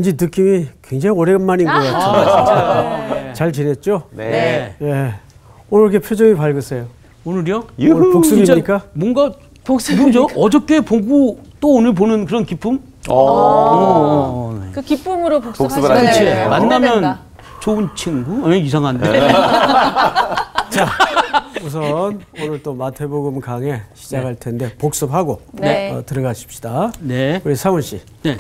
왠지 느낌이 굉장히 오랜만인 것 같아요. 진짜. 잘 지냈죠? 네. 예. 오늘 이렇게 표정이 밝으세요. 오늘요? 오늘 복습입니까? 뭔가 복습이죠? 어저께 보고 또 오늘 보는 그런 기쁨? 그 기쁨으로 복습을 그렇지. 하시네요. 만나면 좋은 친구? 이상한데. 자, 우선 오늘 또 마태복음 강해 시작할 텐데 복습하고 들어가십시다. 네. 우리 사문 씨. 네.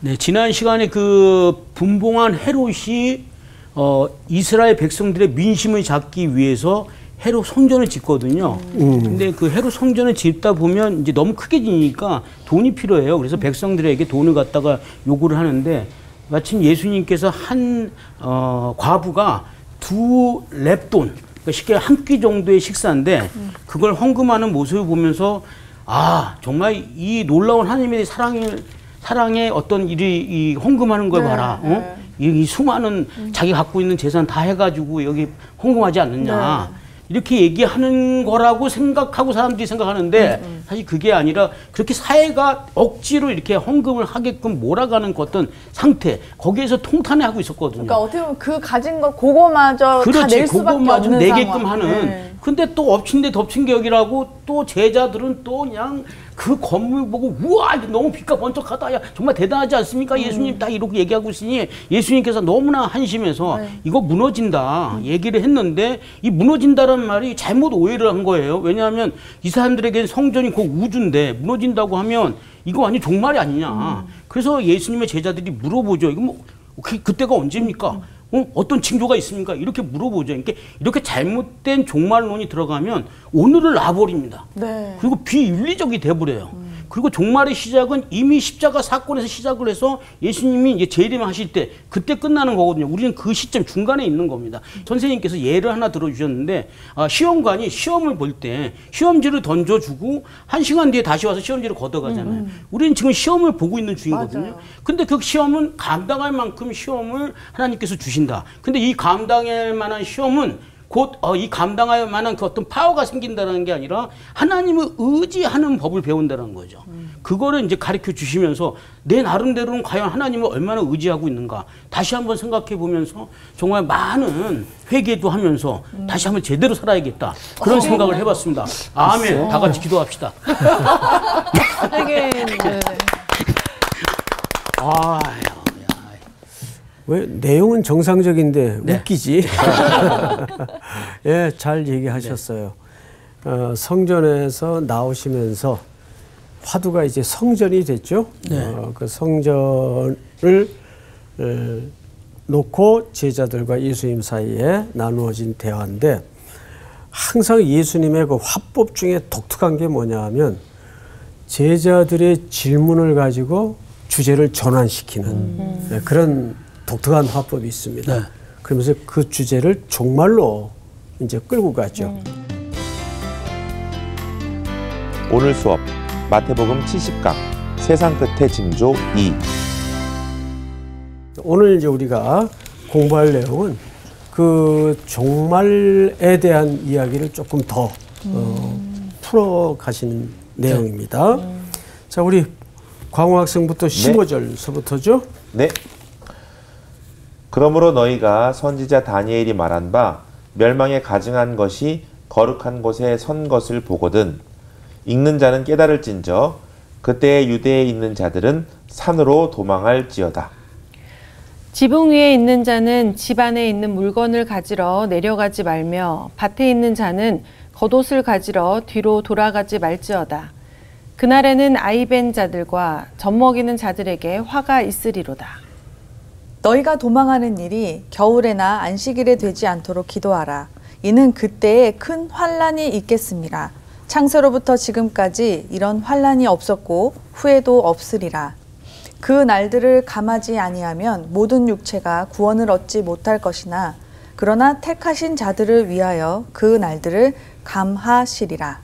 네, 지난 시간에 그 분봉한 헤롯이 이스라엘 백성들의 민심을 잡기 위해서 헤롯 성전을 짓거든요. 근데 그 헤롯 성전을 짓다 보면 이제 너무 크게 지니까 돈이 필요해요. 그래서 백성들에게 돈을 갖다가 요구를 하는데 마침 예수님께서 한 과부가 2렙돈, 그러니까 쉽게 한 끼 정도의 식사인데 그걸 헌금하는 모습을 보면서 아 정말 이 놀라운 하나님의 사랑의 어떤 일이 헌금하는 걸 봐라. 이 수많은 자기 갖고 있는 재산 다 해가지고 여기 헌금하지 않느냐. 이렇게 얘기하는 거라고 생각하고 사람들이 생각하는데 사실 그게 아니라 그렇게 사회가 억지로 이렇게 헌금을 하게끔 몰아가는 그 어떤 상태, 거기에서 통탄해하고 있었거든요. 그러니까 어떻게 보면 그 가진 거 그거마저 다 낼 수밖에 그거마저 없는 내게끔 상황. 하는. 근데 또 엎친 데 덮친 격이라고 또 제자들은 또 그냥 그 건물 보고 우와 이거 너무 빛과 번쩍하다, 야 정말 대단하지 않습니까? 예수님 딱 이렇게 얘기하고 있으니 예수님께서 너무나 한심해서 이거 무너진다 얘기를 했는데 이 무너진다는 말이 잘못 오해를 한 거예요. 왜냐하면 이 사람들에게는 성전이 곧 우주인데 무너진다고 하면 이거 완전 종말이 아니냐. 그래서 예수님의 제자들이 물어보죠. 이거 뭐 그때가 언제입니까? 어떤 징조가 있습니까? 이렇게 물어보죠. 그러니까 이렇게 잘못된 종말론이 들어가면 오늘을 놔버립니다. 그리고 비윤리적이 돼버려요. 그리고 종말의 시작은 이미 십자가 사건에서 시작을 해서 예수님이 이제 재림하실 때 그때 끝나는 거거든요. 우리는 그 시점 중간에 있는 겁니다. 선생님께서 예를 하나 들어주셨는데 시험관이 시험을 볼 때 시험지를 던져주고 1시간 뒤에 다시 와서 시험지를 걷어가잖아요. 우리는 지금 시험을 보고 있는 중이거든요. 근데 그 시험은 감당할 만큼 시험을 하나님께서 주신다. 근데 이 감당할 만한 시험은 곧 이 감당할 만한 그 어떤 파워가 생긴다는 게 아니라 하나님을 의지하는 법을 배운다는 거죠. 그거를 이제 가르쳐 주시면서 내 나름대로는 과연 하나님을 얼마나 의지하고 있는가 다시 한번 생각해 보면서 정말 많은 회개도 하면서 다시 한번 제대로 살아야겠다 그런 생각을 해봤습니다. 아멘. 다 같이 기도합시다. 회개. 왜 내용은 정상적인데 웃기지? 예, 잘 얘기하셨어요. 성전에서 나오시면서 화두가 이제 성전이 됐죠. 그 성전을 놓고 제자들과 예수님 사이에 나누어진 대화인데 항상 예수님의 그 화법 중에 독특한 게 뭐냐 하면 제자들의 질문을 가지고 주제를 전환시키는 그런 독특한 화법이 있습니다. 그러면서 그 주제를 종말로 이제 끌고 가죠. 오늘 수업 마태복음 70강 세상 끝의 징조 2. 오늘 이제 우리가 공부할 내용은 그 종말에 대한 이야기를 조금 더 풀어 가시는 내용입니다. 자, 우리 광호 학생부터 15절서부터죠? 네. 그러므로 너희가 선지자 다니엘이 말한 바 멸망에 가증한 것이 거룩한 곳에 선 것을 보거든 읽는 자는 깨달을진저 그때의 유대에 있는 자들은 산으로 도망할지어다. 지붕 위에 있는 자는 집 안에 있는 물건을 가지러 내려가지 말며 밭에 있는 자는 겉옷을 가지러 뒤로 돌아가지 말지어다. 그날에는 아이벤 자들과 젖먹이는 자들에게 화가 있으리로다. 너희가 도망하는 일이 겨울에나 안식일에 되지 않도록 기도하라. 이는 그때에 큰 환란이 있겠습니다. 창세로부터 지금까지 이런 환란이 없었고 후에도 없으리라. 그 날들을 감하지 아니하면 모든 육체가 구원을 얻지 못할 것이나 그러나 택하신 자들을 위하여 그 날들을 감하시리라.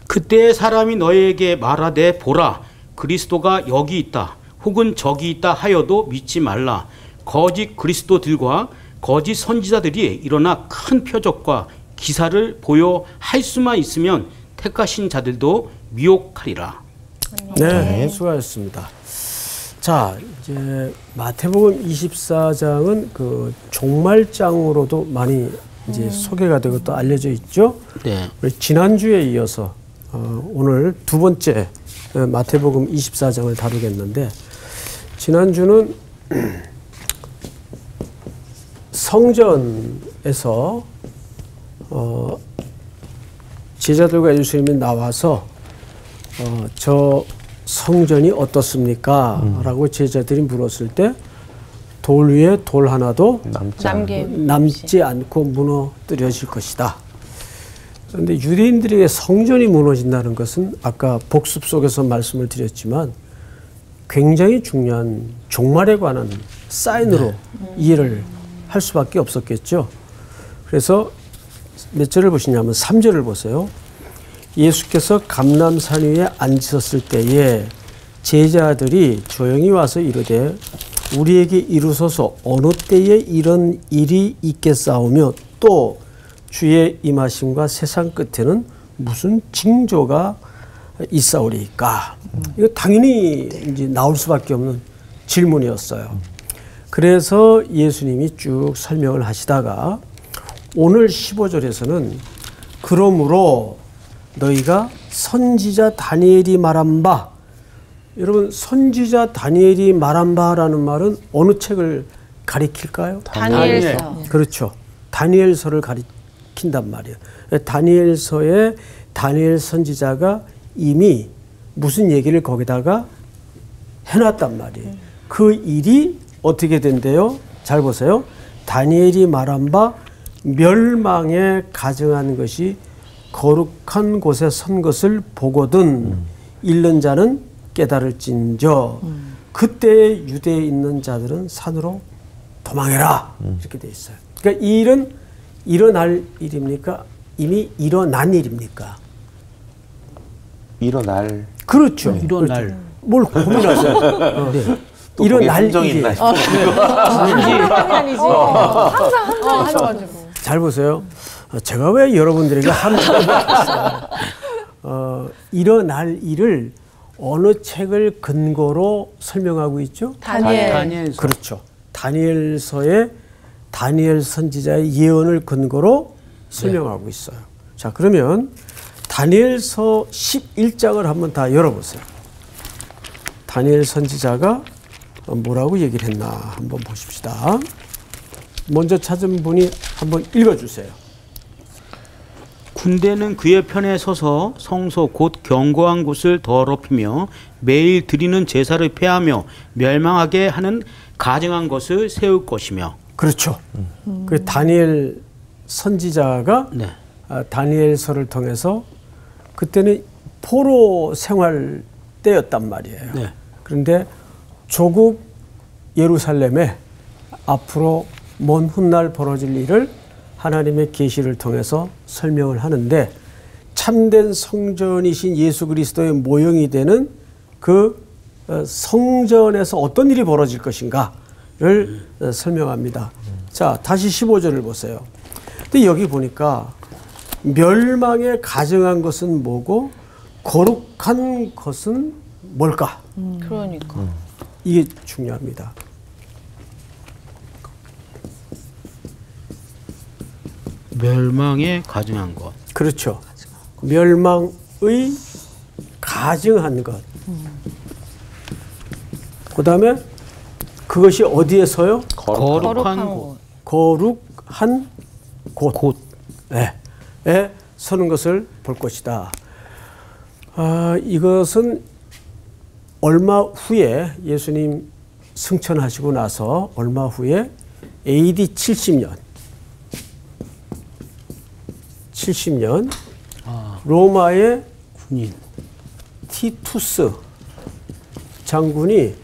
그때 사람이 너희에게 말하되 보라 그리스도가 여기 있다 혹은 저기 있다 하여도 믿지 말라. 거짓 그리스도들과 거짓 선지자들이 일어나 큰 표적과 기사를 보여 할 수만 있으면 택하신 자들도 미혹하리라. 네, 수고하셨습니다. 자, 이제 마태복음 24장은 그 종말장으로도 많이 이제 소개가 되고 또 알려져 있죠. 네. 우리 지난주에 이어서 오늘 두 번째 마태복음 24장을 다루겠는데, 지난주는 성전에서 제자들과 예수님이 나와서 저 성전이 어떻습니까? 라고 제자들이 물었을 때 돌 위에 돌 하나도 남지 않고 무너뜨려질 것이다. 그런데 유대인들에게 성전이 무너진다는 것은 아까 복습 속에서 말씀을 드렸지만 굉장히 중요한 종말에 관한 사인으로 이해를 할 수밖에 없었겠죠. 그래서 몇 절을 보시냐면 3절을 보세요. 예수께서 감람산 위에 앉으셨을 때에 제자들이 조용히 와서 이르되 우리에게 이루소서 어느 때에 이런 일이 있겠사오며 또 주의 임하심과 세상 끝에는 무슨 징조가 있사오리까. 이거 당연히 이제 나올 수밖에 없는 질문이었어요. 그래서 예수님이 쭉 설명을 하시다가 오늘 15절에서는 그러므로 너희가 선지자 다니엘이 말한 바, 여러분 선지자 다니엘이 말한 바라는 말은 어느 책을 가리킬까요? 다니엘서. 그렇죠. 다니엘서를 가리킨단 말이에요. 다니엘서에 다니엘 선지자가 이미 무슨 얘기를 거기다가 해놨단 말이에요. 그 일이 어떻게 된대요? 잘 보세요. 다니엘이 말한 바 멸망에 가증한 것이 거룩한 곳에 선 것을 보거든 읽는 자는 깨달을진저 그때에 유대에 있는 자들은 산으로 도망해라. 이렇게 돼 있어요. 그러니까 이 일은 일어날 일입니까? 이미 일어난 일입니까? 일어날. 그렇죠. 일어날. 그렇죠. 뭘 고민하세요? 네. 일어날 일이. 아니지. 항상 하셔가지고. 잘 보세요. 제가 왜 여러분들에게 일어날 일을 어느 책을 근거로 설명하고 있죠? 다니엘서. 그렇죠. 다니엘서에 다니엘 선지자의 예언을 근거로 설명하고 있어요. 자, 그러면 다니엘서 11장을 한번 다 열어보세요. 다니엘 선지자가 뭐라고 얘기를 했나 한번 보십시다. 먼저 찾은 분이 한번 읽어주세요. 군대는 그의 편에 서서 성소 곧 견고한 곳을 더럽히며 매일 드리는 제사를 폐하며 멸망하게 하는 가증한 것을 세울 것이며. 그렇죠. 그 다니엘 선지자가 네. 다니엘서를 통해서 그때는 포로 생활 때였단 말이에요. 네. 그런데 조국 예루살렘에 앞으로 먼 훗날 벌어질 일을 하나님의 계시를 통해서 설명을 하는데 참된 성전이신 예수 그리스도의 모형이 되는 그 성전에서 어떤 일이 벌어질 것인가를 설명합니다. 자, 다시 15절을 보세요. 근데 여기 보니까 멸망에 가증한 것은 뭐고 거룩한 것은 뭘까? 그러니까. 이게 중요합니다. 멸망에 가증한 것. 그렇죠. 멸망의 가증한 것. 그 다음에 그것이 어디에서요? 거룩한 곳. 거룩한 곳. 네. 에 서는 것을 볼 것이다. 이것은 얼마 후에 예수님 승천하시고 나서 얼마 후에 AD 70년 로마의 군인 티투스 장군이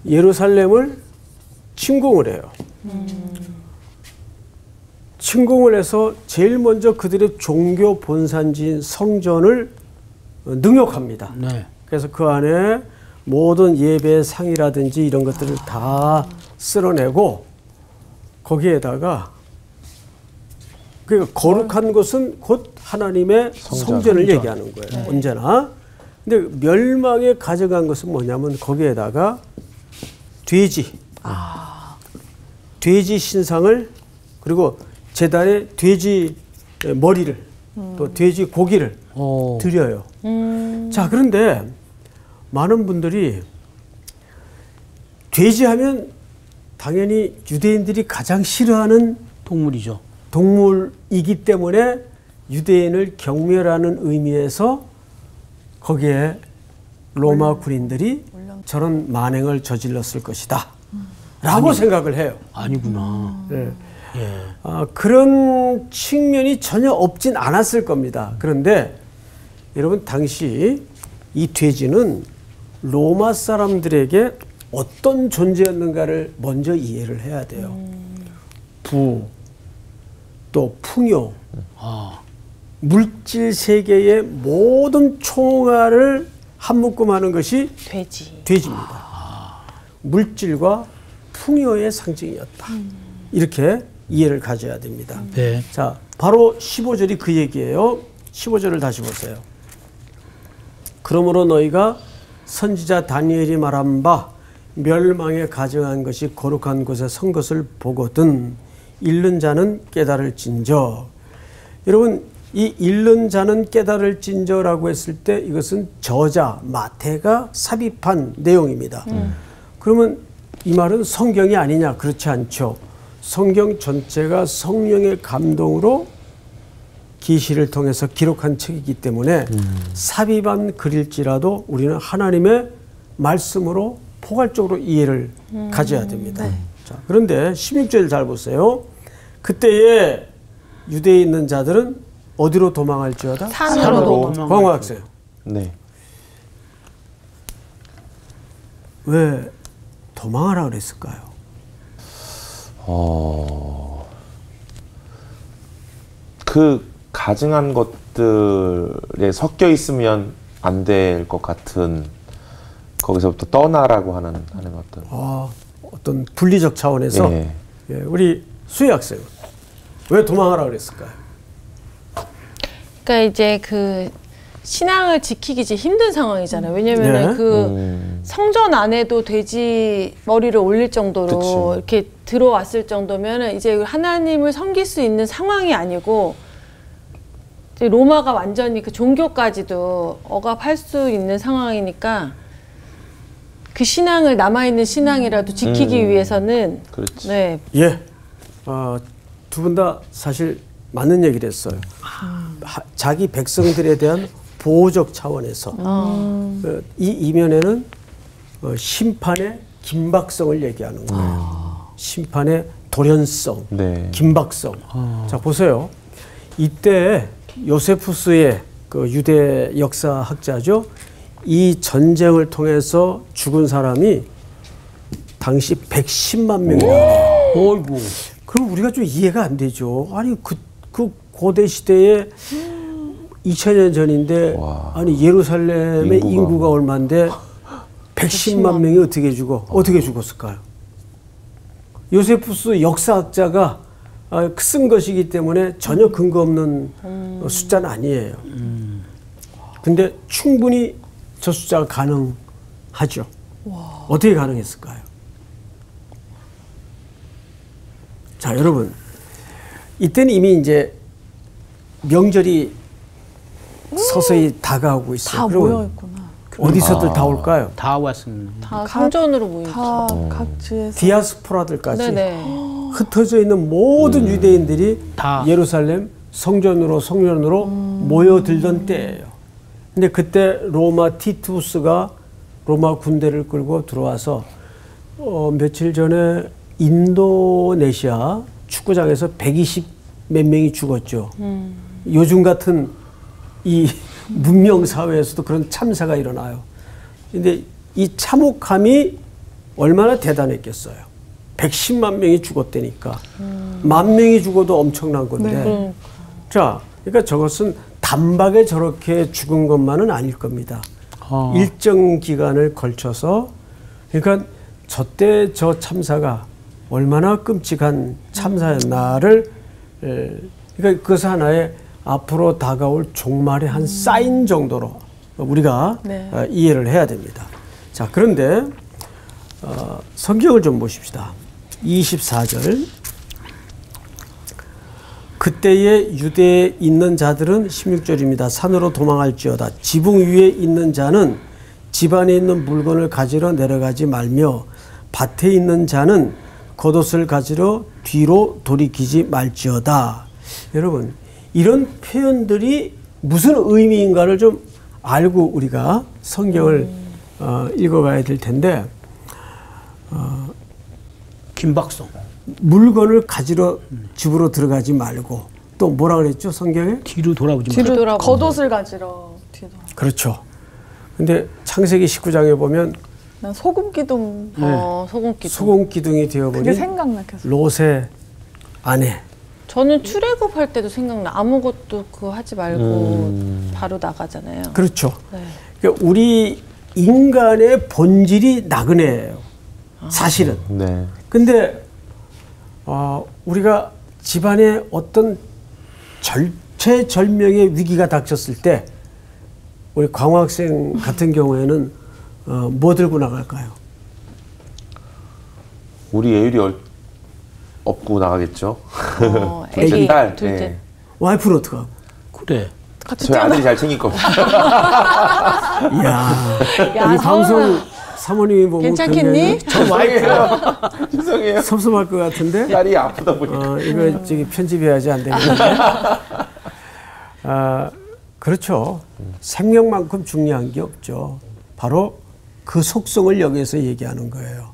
예루살렘을 침공을 해요. 침공을 해서 제일 먼저 그들의 종교 본산지인 성전을 능욕합니다. 네. 그래서 그 안에 모든 예배 상이라든지 이런 것들을 다 쓸어내고 거기에다가 그러니까 거룩한 곳은 곧 하나님의 성전을 얘기하는 거예요. 언제나. 근데 멸망에 가져간 것은 뭐냐면 거기에다가 돼지, 돼지 신상을 그리고 제단에 돼지 머리를 또 돼지 고기를 드려요. 자, 그런데 많은 분들이 돼지하면 당연히 유대인들이 가장 싫어하는 동물이죠. 동물이기 때문에 유대인을 경멸하는 의미에서 거기에 로마 군인들이 저런 만행을 저질렀을 것이다 라고 생각을 해요. 아니구나. 네. 예. 그런 측면이 전혀 없진 않았을 겁니다. 그런데 여러분, 당시 이 돼지는 로마 사람들에게 어떤 존재였는가를 먼저 이해를 해야 돼요. 부, 또 풍요, 물질 세계의 모든 총알을 한 묶음하는 것이 돼지입니다. 물질과 풍요의 상징이었다. 이렇게 이해를 가져야 됩니다. 네. 자, 바로 15절이 그 얘기예요. 15절을 다시 보세요. 그러므로 너희가 선지자 다니엘이 말한 바 멸망에 가증한 것이 거룩한 곳에 선 것을 보거든 잃는 자는 깨달을진저. 여러분, 이 잃는 자는 깨달을진저라고 했을 때 이것은 저자 마태가 삽입한 내용입니다. 그러면 이 말은 성경이 아니냐? 그렇지 않죠. 성경 전체가 성령의 감동으로 계시를 통해서 기록한 책이기 때문에 삽입한 글일지라도 우리는 하나님의 말씀으로 포괄적으로 이해를 가져야 됩니다. 자, 그런데 16절 잘 보세요. 그때에 유대에 있는 자들은 어디로 도망할지어다? 산으로 광화학생. 네. 왜 도망하라 그랬을까요? 그 가증한 것들에 섞여 있으면 안 될 것 같은, 거기서부터 떠나라고 하는 어떤 분리적 차원에서 예. 예, 우리 수혜 학생 왜 도망하라 그랬을까요? 그러니까 이제 그 신앙을 지키기 이제 힘든 상황이잖아요. 왜냐면은 네. 그 성전 안에도 돼지 머리를 올릴 정도로 그치. 이렇게 들어왔을 정도면은 이제 하나님을 섬길 수 있는 상황이 아니고 이제 로마가 완전히 그 종교까지도 억압할 수 있는 상황이니까 그 신앙을 남아있는 신앙이라도 지키기 위해서는 그렇지. 네. 예, 두 분 다 사실 맞는 얘기를 했어요. 자기 백성들에 대한 보호적 차원에서 이 이면에는 심판의 긴박성을 얘기하는 거예요. 심판의 돌연성, 네. 긴박성. 자, 보세요. 이때 요세푸스의 그 유대 역사학자죠. 이 전쟁을 통해서 죽은 사람이 당시 110만 명이에요. 어이구. 그럼 우리가 좀 이해가 안 되죠. 아니 그 고대 시대에 2000년 전인데 아니 예루살렘의 인구가 얼마인데 110만 명이 어떻게 어떻게 죽었을까요? 요세푸스 역사학자가 쓴 것이기 때문에 전혀 근거 없는 숫자는 아니에요. 근데 충분히 저 숫자가 가능하죠. 어떻게 가능했을까요? 자, 여러분, 이때는 이미 이제 명절이 서서히 다가오고 있어요. 다 모여있구나. 어디서들 다 올까요? 다 왔습니다. 다 성전으로 모이죠. 다 각지에서. 디아스포라들까지 네네. 흩어져 있는 모든 유대인들이 다. 예루살렘 성전으로 모여들던 때예요. 근데 그때 로마 티투스가 로마 군대를 끌고 들어와서 며칠 전에 인도네시아 축구장에서 120 몇 명이 죽었죠. 요즘 같은 이 문명 사회에서도 그런 참사가 일어나요. 근데 이 참혹함이 얼마나 대단했겠어요. 110만 명이 죽었다니까. 10,000명이 죽어도 엄청난 건데. 자, 그러니까 저것은 단박에 저렇게 죽은 것만은 아닐 겁니다. 일정 기간을 걸쳐서, 그러니까 저때 저 참사가 얼마나 끔찍한 참사였나를, 그러니까 그것은 하나의 앞으로 다가올 종말의 한 사인 정도로 우리가 네. 이해를 해야 됩니다. 자, 그런데 성경을 좀 보십시다. 24절. 그때에 유대에 있는 자들은 16절입니다. 산으로 도망할지어다. 지붕 위에 있는 자는 집 안에 있는 물건을 가지러 내려가지 말며 밭에 있는 자는 겉옷을 가지러 뒤로 돌이키지 말지어다. 여러분, 이런 표현들이 무슨 의미인가를 좀 알고 우리가 성경을 읽어가야 될 텐데, 김박성. 물건을 가지러 집으로 들어가지 말고 또 뭐라 그랬죠, 성경에? 뒤로 돌아보지 마. 뒤로 돌아보고. 겉옷을 가지러 뒤로. 그렇죠. 근데 창세기 19장에 보면 난 소금 기둥. 소금 기둥. 소금 기둥이 그게 되어버린 생각나 계속. 롯의 아내. 저는 출애굽할 때도 생각나. 아무것도 그거 하지 말고 바로 나가잖아요. 그렇죠. 네. 그러니까 우리 인간의 본질이 나그네예요. 사실은. 네. 근데 우리가 집안에 어떤 절체절명의 위기가 닥쳤을 때 우리 광호 학생 같은 경우에는 뭐 들고 나갈까요? 우리 예율이 업고 나가겠죠. 애기 딸. 둘째. 네. 와이프는 어떡하고? 그래. 같이 저희 아들이 잘 챙길 겁니다. 이야, 이 방송 사모님이 보면 괜찮겠니? 저 와이프가 죄송해요. 섭섭할 것 같은데. 딸이 아프다 보니까. 이거 저기 편집해야지 안 되겠는데. 그렇죠. 생명만큼 중요한 게 없죠. 바로 그 속성을 여기서 얘기하는 거예요.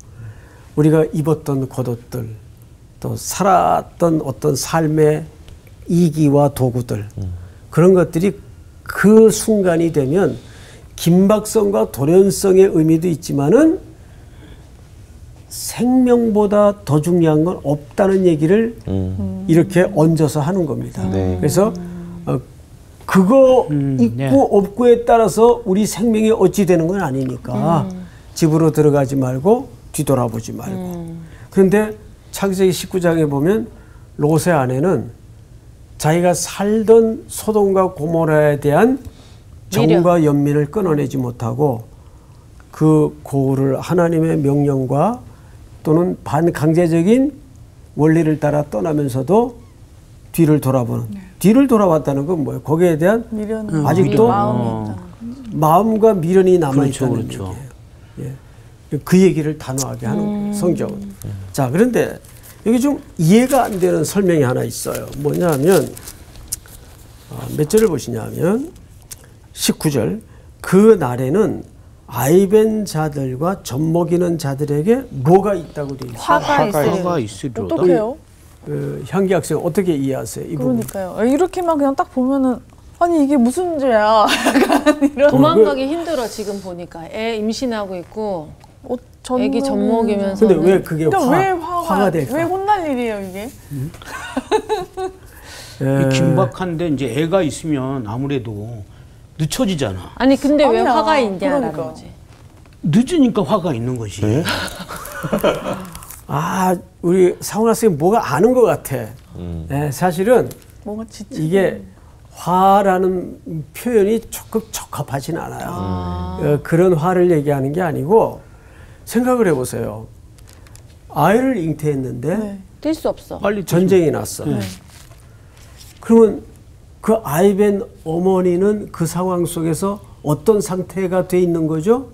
우리가 입었던 겉옷들, 또 살았던 어떤 삶의 이기와 도구들, 그런 것들이 그 순간이 되면 긴박성과 돌연성의 의미도 있지만은 생명보다 더 중요한 건 없다는 얘기를 이렇게 얹어서 하는 겁니다. 네. 그래서 그거 있고 네. 없고에 따라서 우리 생명이 어찌 되는 건 아니니까 집으로 들어가지 말고 뒤돌아보지 말고. 그런데 창세기 19장에 보면 롯의 아내는 자기가 살던 소돔과 고모라에 대한 정과 연민을 끊어내지 못하고 그 고를 하나님의 명령과 또는 반강제적인 원리를 따라 떠나면서도 뒤를 돌아보는. 뒤를 돌아봤다는 건 뭐예요? 거기에 대한 미련, 아직도 마음이 있다는 마음과 미련이 남아있다는 그렇죠, 그렇죠. 얘기예요. 예. 그 얘기를 단호하게 하는 거예요, 성경은. 자, 그런데 여기 좀 이해가 안 되는 설명이 하나 있어요. 뭐냐면 몇 절을 보시냐면 19절. 그 날에는 아이벤 자들과 젖먹이는 자들에게 뭐가 있다고 되어 있어요? 화가 있으리로다. 어떡해요? 향기 학생 어떻게 이해하세요? 이 부분? 그러니까요. 이렇게만 그냥 딱 보면은 아니 이게 무슨 죄야? 약간 이런. 도망가기 힘들어 지금 보니까. 애 임신하고 있고 애기 젖 먹이면서. 근데 왜 그게 그러니까 왜 화가 될까? 왜 혼날 일이에요 이게? 이 긴박한데 이제 애가 있으면 아무래도 늦춰지잖아. 아니 근데 왜 아니야. 화가 있냐라는 그러니까. 거지. 늦으니까 화가 있는 거지. 네? 우리 상훈 학생이 뭐가 아는 것 같아. 네, 사실은 뭐가 지치. 이게 화라는 표현이 조금 적합하진 않아요. 그런 화를 얘기하는 게 아니고 생각을 해보세요. 아이를 잉태했는데 네. 뛸 수 없어. 빨리 전쟁이 났어. 그러면 그 아이벤 어머니는 그 상황 속에서 어떤 상태가 돼 있는 거죠?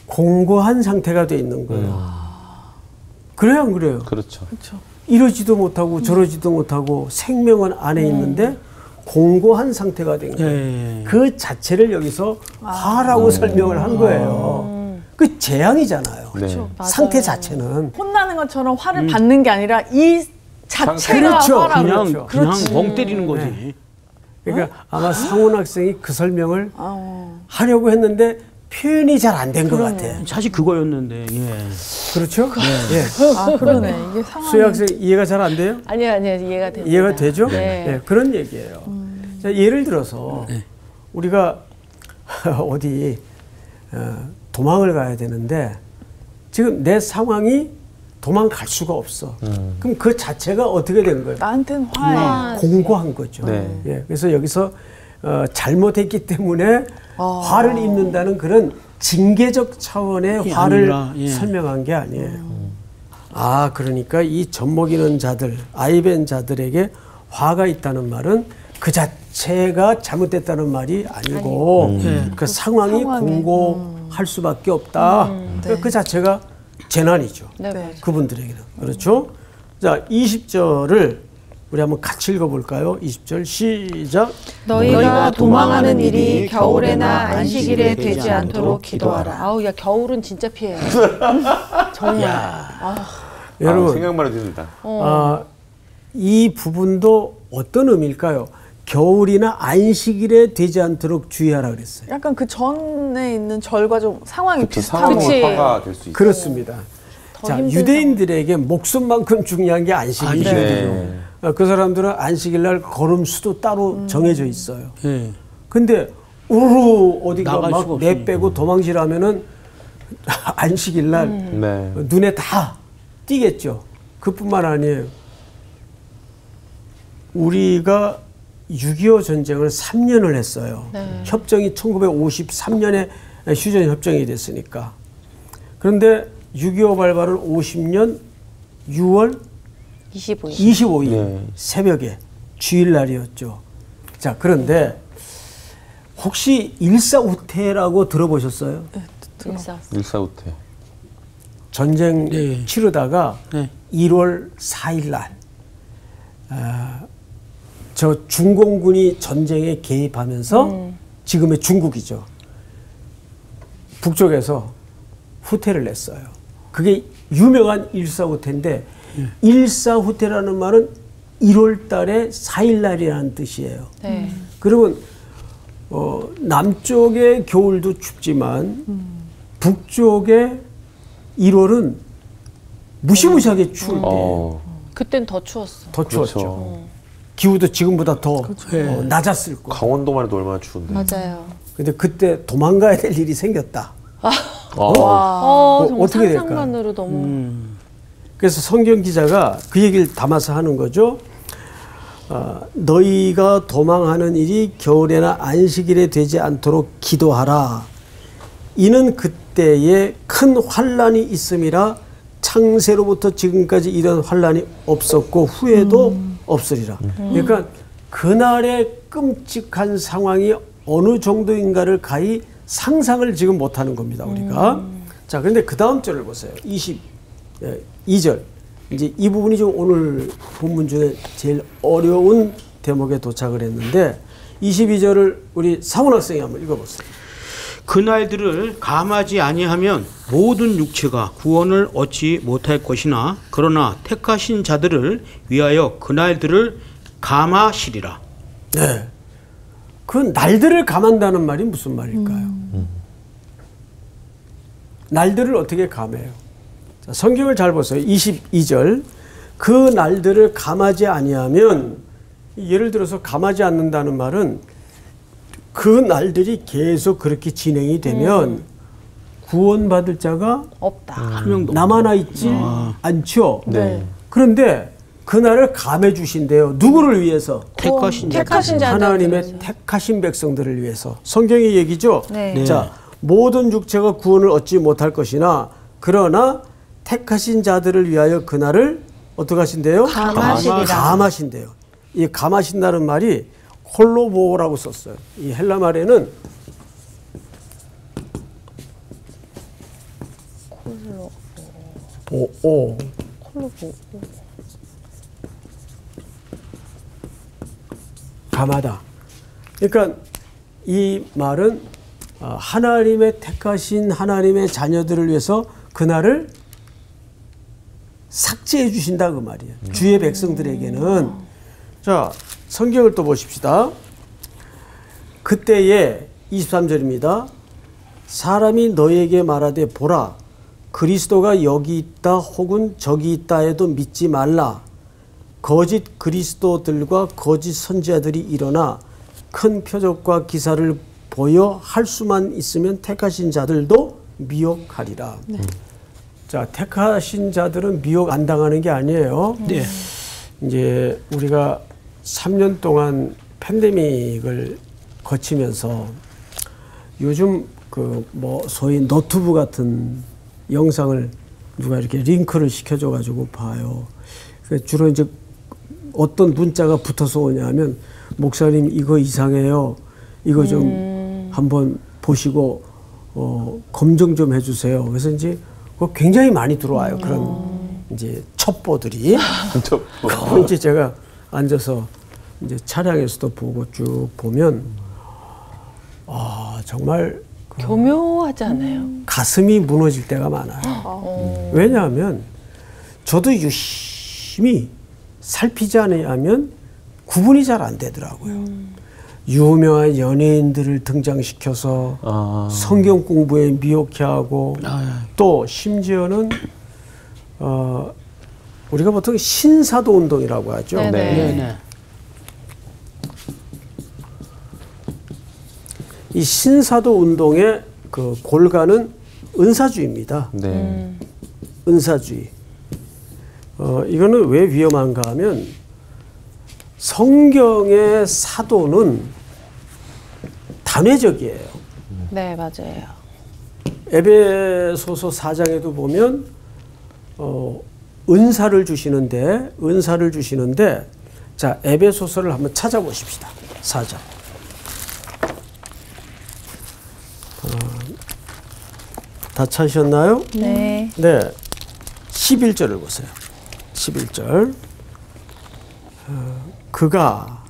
공고한 상태가 돼 있는 거예요. 그래요, 안 그래요? 그렇죠. 그렇죠. 이러지도 못하고 저러지도 못하고 생명은 안에 있는데 공고한 상태가 된 거예요. 네. 그 자체를 여기서 화라고 설명을 한 거예요. 그 재앙이잖아요. 네. 상태 자체는. 혼나는 것처럼 화를 받는 게 아니라 이 자체가 그렇죠. 화라고. 그냥 그렇죠. 멍 때리는 거지. 그러니까 아마 상훈 학생이 그 설명을 어. 하려고 했는데 표현이 잘 안 된 것 같아. 사실 그거였는데. 예. 그렇죠? 예. 아 그러네. 이게 상황이. 수혜 학생 이해가 잘 안 돼요? 아니요 이해가 됩니다. 이해가 되죠? 네. 예, 그런 얘기예요. 자, 예를 들어서 우리가 어디 도망을 가야 되는데 지금 내 상황이 도망갈 수가 없어. 그럼 그 자체가 어떻게 된 거예요? 나한테는 화해. 공고한 거죠. 네. 예, 그래서 여기서 잘못했기 때문에 화를 입는다는 그런 징계적 차원의 화를 아니라, 설명한 게 아니에요. 그러니까 이 젖먹이는 자들, 아이벤 자들에게 화가 있다는 말은 그 자체가 잘못됐다는 말이 아니고 그 상황이 공고할 수밖에 없다. 그 자체가 재난이죠. 네. 그분들에게는. 그렇죠? 자, 20절을 우리 한번 같이 읽어볼까요? 20절 시작. 너희가 도망하는 일이 겨울에나 안식일에 되지 않도록 기도하라. 아우, 야, 겨울은 진짜 피해요. 정말. 여러분, 생각만 해도 됩니다. 이 부분도 어떤 의미일까요? 겨울이나 안식일에 되지 않도록 주의하라 그랬어요. 약간 그 전에 있는 절과 좀 상황이 그쵸, 비슷하고. 상황이 화가 될 수 있어요. 그렇습니다. 자, 유대인들에게 목숨만큼 중요한 게 안식일이거든요. 네. 그 사람들은 안식일 날 걸음수도 따로 정해져 있어요. 예. 근데 우르르 어디가 나갈 수가 막 없으니까. 내빼고 도망치라면은 안식일 날 네. 눈에 다 띄겠죠. 그뿐만 아니에요. 우리가 6.25 전쟁을 3년을 했어요. 협정이 1953년에 휴전 협정이 됐으니까. 그런데 6.25 발발은 50년 6월 25일 네. 새벽에 주일날이었죠. 자, 그런데 혹시 일사후퇴라고 들어보셨어요? 일사후퇴. 전쟁 네. 치르다가 네. 1월 4일 날 저 중공군이 전쟁에 개입하면서 지금의 중국이죠. 북쪽에서 후퇴를 냈어요. 그게 유명한 일사후퇴인데 일사후퇴라는 말은 1월 달에 4일 날이라는 뜻이에요. 네. 그러면 남쪽의 겨울도 춥지만 북쪽의 1월은 무시무시하게 추울 때예요. 그땐 더 추웠어. 더 추웠죠. 그렇죠. 기후도 지금보다 더 낮았을 거예요. 강원도만 해도 얼마나 추운데. 맞아요. 근데 그때 도망가야 될 일이 생겼다. 정말 어떻게 될까요? 상상만으로 너무. 그래서 성경 기자가 그 얘기를 담아서 하는 거죠. 너희가 도망하는 일이 겨울에나 안식일에 되지 않도록 기도하라. 이는 그때에 큰 환난이 있음이라. 창세로부터 지금까지 이런 환난이 없었고 후에도 없으리라. 그러니까 그날의 끔찍한 상황이 어느 정도인가를 가히 상상을 지금 못하는 겁니다, 우리가. 자, 그런데 그 다음 절을 보세요. 22절. 이제 이 부분이 좀 오늘 본문 중에 제일 어려운 대목에 도착을 했는데 22절을 우리 사원 학생이 한번 읽어보세요. 그날들을 감하지 아니하면 모든 육체가 구원을 얻지 못할 것이나 그러나 택하신 자들을 위하여 그날들을 감하시리라. 네. 그 날들을 감한다는 말이 무슨 말일까요? 날들을 어떻게 감해요? 자, 성경을 잘 보세요. 22절. 그 날들을 감하지 아니하면, 예를 들어서 감하지 않는다는 말은 그 날들이 계속 그렇게 진행이 되면 구원받을 자가 없다. 한 명도 남아나 있지 않죠. 네. 그런데 그날을 감해 주신대요. 누구를 위해서? 택하신 자. 택하신 자들. 하나님의 택하신 백성들을 위해서. 성경의 얘기죠. 네. 자, 모든 육체가 구원을 얻지 못할 것이나 그러나 택하신 자들을 위하여 그날을 어떻게 하신대요? 감하시리라. 감하신대요. 이 감하신다는 말이 홀로보라고 썼어요. 이 헬라 말에는 콜로보. 감하다. 그러니까 이 말은 하나님의 택하신 하나님의 자녀들을 위해서 그날을 삭제해 주신다 그 말이에요. 주의 백성들에게는. 자, 성경을 또 보십시다. 그때에 23절입니다. 사람이 너에게 말하되 보라 그리스도가 여기 있다 혹은 저기 있다 해도 믿지 말라. 거짓 그리스도들과 거짓 선지자들이 일어나 큰 표적과 기사를 보여 할 수만 있으면 택하신 자들도 미혹하리라. 자, 택하신 자들은 미혹 안 당하는 게 아니에요. 네. 이제 우리가 3년 동안 팬데믹을 거치면서 요즘 그 뭐 소위 노트북 같은 영상을 누가 이렇게 링크를 시켜줘 가지고 봐요. 주로 이제 어떤 문자가 붙어서 오냐면 목사님 이거 이상해요. 이거 좀 한번 보시고 검증 좀 해주세요. 그래서 이제 굉장히 많이 들어와요. 그런 이제 첩보들이. 그거 이제 제가 앉아서 이제 차량에서도 보고 쭉 보면 정말 교묘하지 않아요? 가슴이 무너질 때가 많아요. 왜냐하면 저도 유심히 살피지 않으면 구분이 잘 안 되더라고요. 유명한 연예인들을 등장시켜서 성경 공부에 미혹해 하고 또 심지어는 우리가 보통 신사도 운동이라고 하죠. 네네. 이 신사도 운동의 그 골간은 은사주의입니다. 네. 은사주의. 이거는 왜 위험한가 하면 성경의 사도는 단회적이에요. 네, 맞아요. 에베소서 4장에도 보면 은사를 주시는데 자, 에베소서를 한번 찾아보십시다. 4장. 다 찾으셨나요? 네. 네. 11절을 보세요. 11절. 그가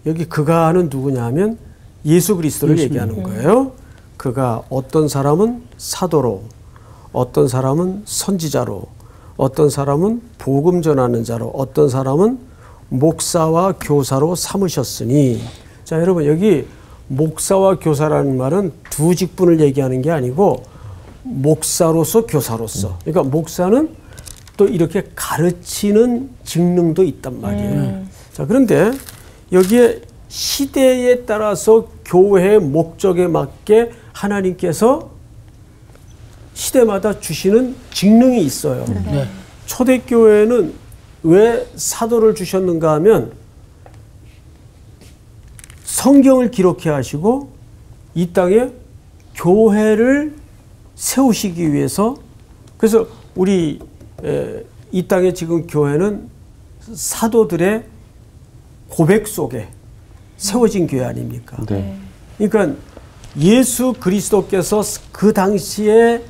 여기 그가는 누구냐면 예수 그리스도를 얘기하는 거예요. 그가 어떤 사람은 사도로, 어떤 사람은 선지자로, 어떤 사람은 복음 전하는 자로, 어떤 사람은 목사와 교사로 삼으셨으니. 자, 여러분 여기 목사와 교사라는 말은 두 직분을 얘기하는 게 아니고 목사로서 교사로서. 그러니까 목사는 또 이렇게 가르치는 직능도 있단 말이에요. 자, 그런데 여기에 시대에 따라서 교회의 목적에 맞게 하나님께서 시대마다 주시는 직능이 있어요. 네. 초대교회는 왜 사도를 주셨는가 하면 성경을 기록해 하시고 이 땅에 교회를 세우시기 위해서. 그래서 우리 이 땅에 지금 교회는 사도들의 고백 속에 세워진 교회 아닙니까? 네. 그러니까 예수 그리스도께서 그 당시에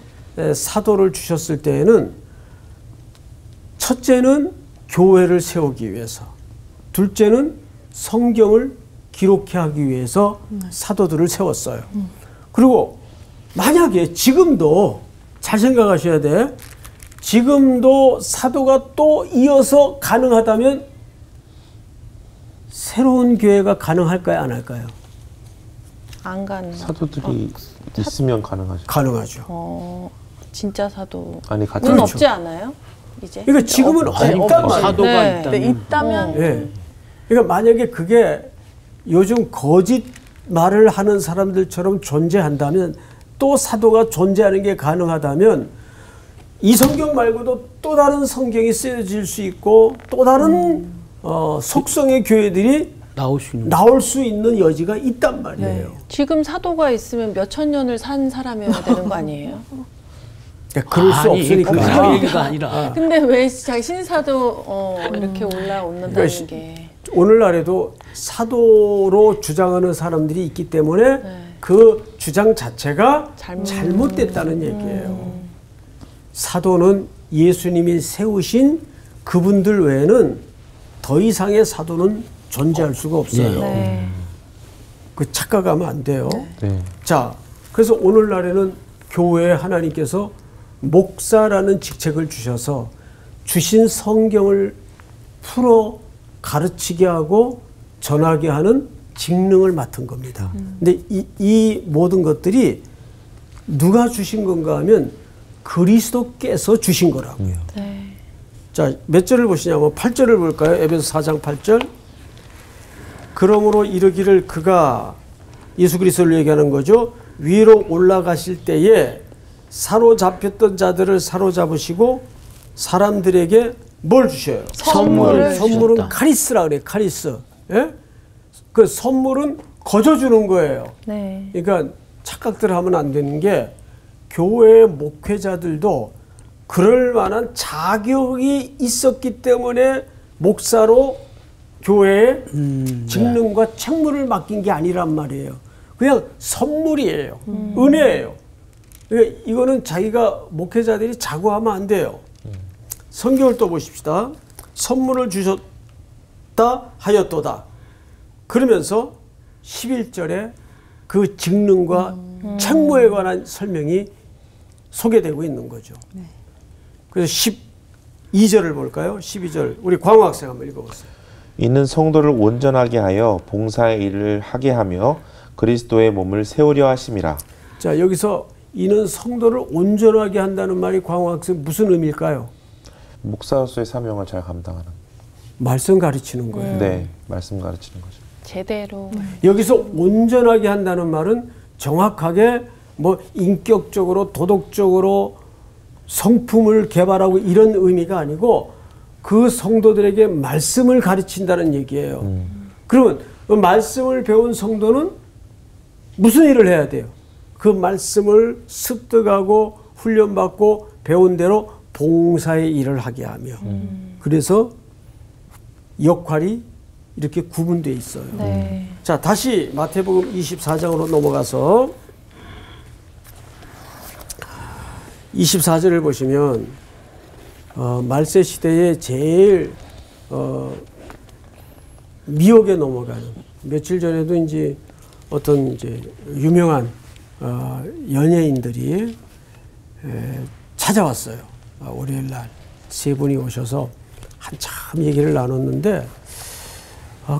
사도를 주셨을 때에는 첫째는 교회를 세우기 위해서, 둘째는 성경을 기록해 하기 위해서 사도들을 세웠어요. 그리고 만약에 지금도 잘 생각하셔야 돼. 지금도 사도가 또 이어서 가능하다면 새로운 교회가 가능할까요? 안 할까요? 안 가는. 사도들이 있으면 가능하죠. 가능하죠. 진짜 사도. 아니 같이 는 그렇죠. 없지 않아요? 이제. 그러니까 지금은 없단 말이에요. 사도가 네. 있다면. 네, 있다면 예. 그러니까 만약에 그게 요즘 거짓 말을 하는 사람들처럼 존재한다면, 또 사도가 존재하는 게 가능하다면 이 성경 말고도 또 다른 성경이 쓰여질 수 있고 또 다른 속성의 교회들이 나올 수 있는 여지가 있단 말이에요. 지금 사도가 있으면 몇천 년을 산 사람이어야 되는 거 아니에요? 그럴 수 없으니까. 그 얘기가 아니라. 근데 왜 신사도 이렇게 올라온다는 그러니까 게. 오늘날에도 사도로 주장하는 사람들이 있기 때문에 그 주장 자체가 잘못됐다는 얘기예요. 사도는 예수님이 세우신 그분들 외에는 더 이상의 사도는 존재할 수가 없어요. 네. 그 착각하면 안 돼요. 네. 자, 그래서 오늘날에는 교회에 하나님께서 목사라는 직책을 주셔서 주신 성경을 풀어 가르치게 하고 전하게 하는 직능을 맡은 겁니다. 근데 이 모든 것들이 누가 주신 건가 하면 그리스도께서 주신 거라고요. 네. 자, 몇 절을 보시냐면 8절을 볼까요? 에베소 4장 8절. 그러므로 이르기를, 그가 예수 그리스도를 얘기하는 거죠. 위로 올라가실 때에 사로잡혔던 자들을 사로잡으시고 사람들에게 뭘 주셔요? 선물을 선물은 주셨다. 카리스라 그래요. 카리스. 예? 그 선물은 거저주는 거예요. 네. 그러니까 착각들 하면 안 되는 게 교회 목회자들도 그럴 만한 자격이 있었기 때문에 목사로 교회에 직능과 책무를 맡긴 게 아니란 말이에요. 그냥 선물이에요. 은혜예요. 그러니까 이거는 자기가 목회자들이 자고하면 안 돼요. 성경을 또 보십시다. 선물을 주셨다 하였도다. 그러면서 11절에 그 직능과 책무에 관한 설명이 소개되고 있는 거죠. 네. 그래서 12절을 볼까요? 12절 우리 광호 학생 한번 읽어보세요. 이는 성도를 온전하게 하여 봉사의 일을 하게 하며 그리스도의 몸을 세우려 하심이라. 자, 여기서 이는 성도를 온전하게 한다는 말이 광호 학생 무슨 의미일까요? 목사로서의 사명을 잘 감당하는. 말씀 가르치는 거예요. 네, 말씀 가르치는 거죠. 제대로. 여기서 온전하게 한다는 말은 정확하게 뭐 인격적으로 도덕적으로 성품을 개발하고 이런 의미가 아니고 그 성도들에게 말씀을 가르친다는 얘기예요. 그러면 그 말씀을 배운 성도는 무슨 일을 해야 돼요? 그 말씀을 습득하고 훈련받고 배운 대로 봉사의 일을 하게 하며 그래서 역할이 이렇게 구분되어 있어요. 네. 자, 다시 마태복음 24장으로 넘어가서 24절을 보시면 말세 시대에 제일 미혹에 넘어가는, 며칠 전에도 이제 어떤 이제 유명한 연예인들이 찾아왔어요. 월요일 날 세 분이 오셔서 한참 얘기를 나눴는데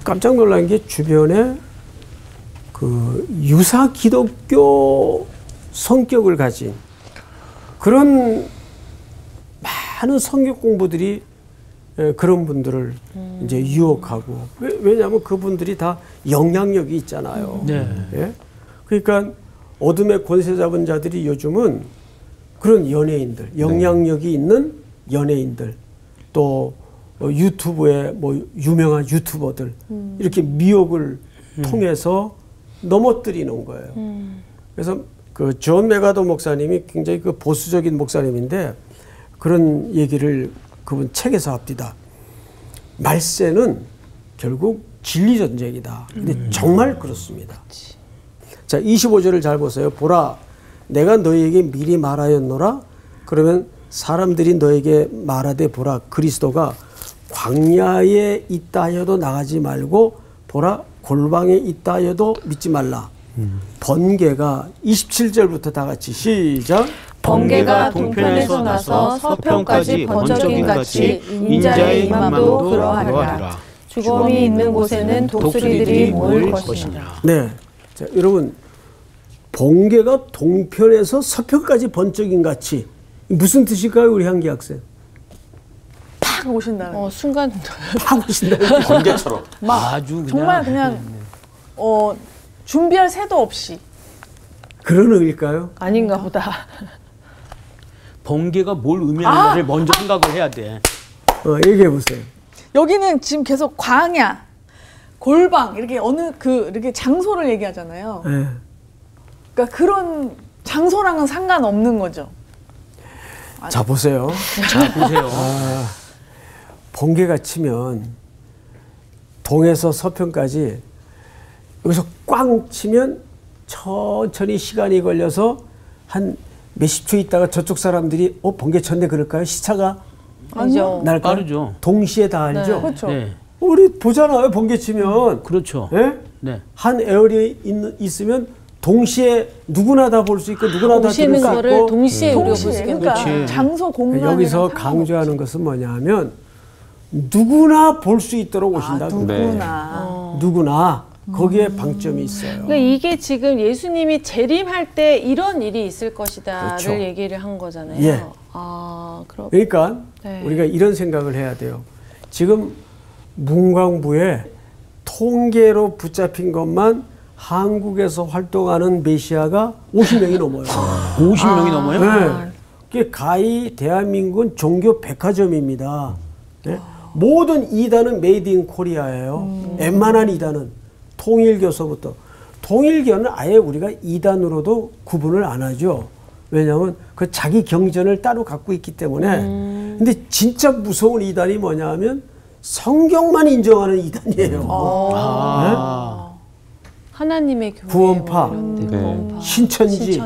깜짝 놀란 게 주변에 그 유사 기독교 성격을 가진 그런 많은 성경 공부들이 그런 분들을 이제 유혹하고 왜냐하면 그분들이 다 영향력이 있잖아요. 네. 예? 그러니까 어둠의 권세 잡은 자들이 요즘은 그런 연예인들, 영향력이 있는 연예인들 또 유튜브에 뭐 유명한 유튜버들 이렇게 미혹을 통해서 넘어뜨리는 거예요. 그래서 그 존 메가더 목사님이 굉장히 그 보수적인 목사님인데 그런 얘기를 그분 책에서 합디다. 말세는 결국 진리 전쟁이다. 근데 정말 그렇습니다. 자, 25절을 잘 보세요. 보라, 내가 너희에게 미리 말하였노라. 그러면 사람들이 너에게 말하되 보라, 그리스도가 광야에 있다 하여도 나가지 말고 보라, 골방에 있다 하여도 믿지 말라. 번개가 27절부터 다 같이 시작. 번개가 동편에서 나서 서편까지 번쩍인 같이 인자의 임함도 그러하리라. 죽음이 있는 곳에는 독수리들이 모일 것이니라. 네, 자, 여러분 번개가 동편에서 서편까지 번쩍인 같이 무슨 뜻일까요, 우리 향기 학생? 팍 오신다는. 순간 팍 오신다. 번개처럼. 막 아주 그냥, 정말 그냥 준비할 새도 없이. 그런 의미일까요? 아닌가 보다. 번개가 뭘 의미하는가를 먼저 생각을 해야 돼. 얘기해 보세요. 여기는 지금 계속 광야, 골방 이렇게 이렇게 장소를 얘기하잖아요. 네. 그러니까 그런 장소랑은 상관없는 거죠. 자, 보세요. 자, 보세요. 번개가 치면 동에서 서편까지 여기서 꽝 치면 천천히 시간이 걸려서 한 몇십 초 있다가 저쪽 사람들이 번개 쳤네 그럴까요? 시차가 아니죠. 날까요? 빠르죠. 동시에 다 알죠? 네. 그렇죠. 네. 우리 보잖아요. 번개 치면. 그렇죠. 예? 네. 한 에어리 있으면 동시에 누구나 다 볼 수 있고 누구나 다 들을 수 오시는 거를 있고 동시에 우리가 볼 수 동시에 있게. 그러니까 그렇지. 장소 공간 여기서 강조하는 것은 뭐냐면 누구나 볼 수 있도록 오신다. 누구나. 누구나 거기에 방점이 있어요. 그러니까 이게 지금 예수님이 재림할 때 이런 일이 있을 것이다를 그렇죠. 얘기를 한 거잖아요. 예. 그럼 그러니까 네. 우리가 이런 생각을 해야 돼요. 지금 문광부에 통계로 붙잡힌 것만 한국에서 활동하는 메시아가 50명이 넘어요. 50명이 넘어요? 네. 그게 가히 대한민국은 종교 백화점입니다. 네? 모든 이단은 메이드 인 코리아예요. 웬만한 이단은 통일교서부터. 통일교는 아예 우리가 이단으로도 구분을 안 하죠. 왜냐하면 그 자기 경전을 따로 갖고 있기 때문에. 근데 진짜 무서운 이단이 뭐냐 하면 성경만 인정하는 이단이에요. 네? 하나님의 교회 구원파, 구원파. 신천지.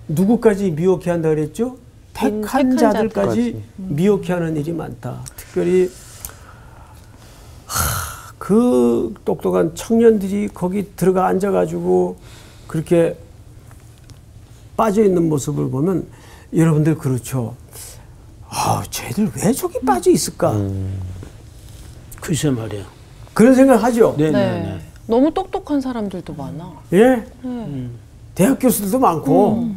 누구까지 미혹해 한다 그랬죠? 택한 자들까지 미혹해 하는 일이 많다. 특별히 그 똑똑한 청년들이 거기 들어가 앉아가지고 그렇게 빠져있는 모습을 보면 여러분들 그렇죠. 쟤들 왜 저기 빠져 있을까? 글쎄 말이야. 그런 생각을 하죠. 네네네. 너무 똑똑한 사람들도 많아. 예? 대학 교수들도 많고.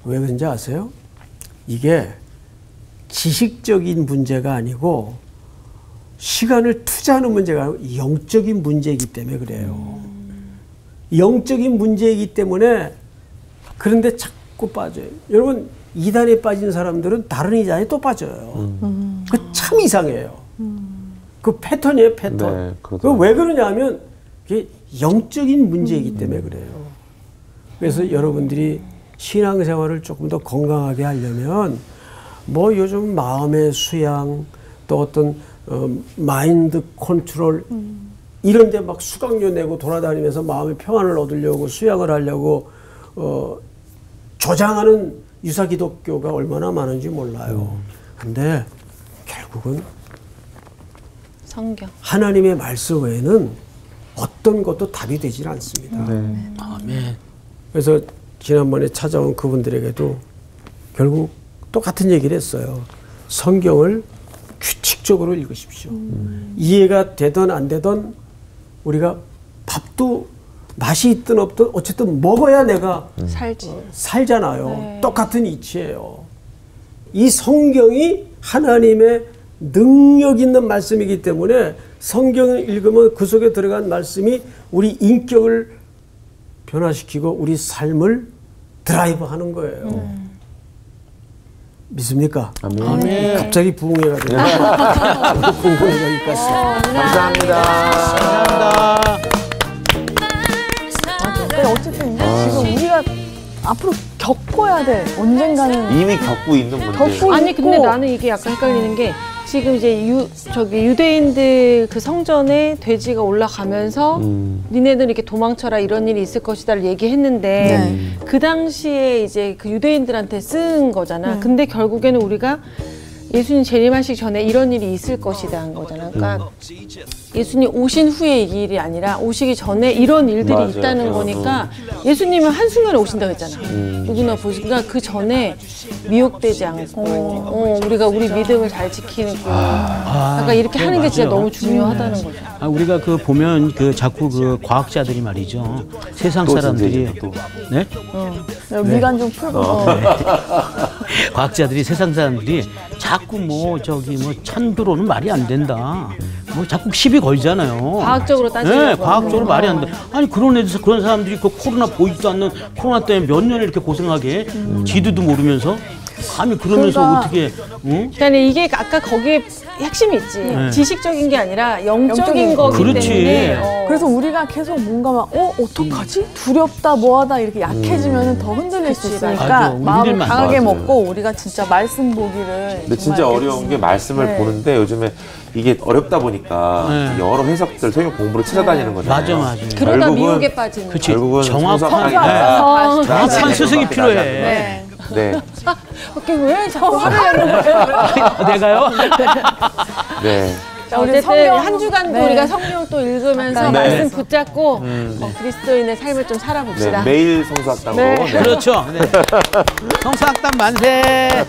왜 그런지 아세요? 이게 지식적인 문제가 아니고 시간을 투자하는 문제가 아니고 영적인 문제이기 때문에 그래요. 영적인 문제이기 때문에 그런데 자꾸 빠져요. 여러분 이단에 빠진 사람들은 다른 이단에 또 빠져요. 그 참 이상해요. 그 패턴이에요, 패턴. 네, 그 왜 그러냐 하면 그게 영적인 문제이기 때문에 그래요. 그래서 여러분들이 신앙생활을 조금 더 건강하게 하려면 뭐 요즘 마음의 수양 또 어떤 마인드 컨트롤 이런 데 막 수강료 내고 돌아다니면서 마음의 평안을 얻으려고 수양을 하려고 조장하는 유사기독교가 얼마나 많은지 몰라요. 근데 결국은 성경. 하나님의 말씀 외에는 어떤 것도 답이 되질 않습니다. 아멘. 그래서 지난번에 찾아온 그분들에게도 결국 똑같은 얘기를 했어요. 성경을 규칙적으로 읽으십시오. 이해가 되든 안 되든 우리가 밥도 맛이 있든 없든 어쨌든 먹어야 내가 살잖아요. 네. 똑같은 이치예요. 이 성경이 하나님의 능력 있는 말씀이기 때문에 성경을 읽으면 그 속에 들어간 말씀이 우리 인격을 변화시키고 우리 삶을 드라이브 하는 거예요. 믿습니까? 아멘. 갑자기 부흥회가 되네. 공부는 여기까지. 감사합니다. 감사합니다. 근데 어쨌든 지금 우리가 앞으로 겪어야 돼. 언젠가는 이미 겪고 있는 문제. 아니 근데 나는 이게 약간 헷갈리는 게 지금 이제 유대인들 그 성전에 돼지가 올라가면서 니네들 이렇게 도망쳐라 이런 일이 있을 것이다를 얘기했는데 그 당시에 이제 그 유대인들한테 쓴 거잖아. 근데 결국에는 우리가 예수님 재림하시기 전에 이런 일이 있을 것이다 한 거잖아. 그러니까 예수님 오신 후에 이 일이 아니라 오시기 전에 이런 일들이 맞아요. 있다는 거니까 예수님은 한순간에 오신다고 했잖아. 누구나 보시니까 그 전에 미혹되지 않고 우리가 우리 믿음을 잘 지키는 약간 이렇게 하는 게 진짜 너무 중요하다는 거죠. 우리가 그 보면 그 자꾸 그 과학자들이 말이죠. 세상 사람들이 네? 미간 좀 풀고. 과학자들이 세상 사람들이 자꾸 뭐 저기 뭐 찬두로는 말이 안 된다. 뭐 자꾸 시비 걸잖아요. 과학적으로 따지면. 네, 과학적으로 말이 안 돼. 아니 그런 애들 그런 사람들이 그 코로나 보이지도 않는 코로나 때문에 몇 년을 이렇게 고생하게 지도도 모르면서 감히 그러면서 그러니까, 어떻게? 응? 그러니까 이게 아까 거기에 핵심이 있지. 지식적인 게 아니라 영적인 거기 그렇지. 때문에. 그래서 우리가 계속 뭔가 막 어떡하지? 두렵다 뭐하다 이렇게 약해지면 더 흔들릴 수 있으니까 맞아. 마음을 흔들면 안 강하게 맞아요. 먹고 우리가 진짜 말씀 보기를 근데 진짜 어려운 게 말씀을 보는데 요즘에 이게 어렵다 보니까 여러 해석들 성경 공부를 찾아다니는 거잖아요. 맞아. 그러다 결국은- 미혹에 빠지는. 그치. 결국은 정확한 정확한 스승이 필요해. 네. 네. 왜 자꾸 화를 내는 거예요? 내가요? 네. 자, 우리 어쨌든 성경 한 주간 네. 우리가 성경을 또 읽으면서 네. 말씀 붙잡고 그리스도인의 삶을 좀 살아봅시다. 네. 매일 성수학당으로. 네. 네. 그렇죠. 네. 성사학당 만세.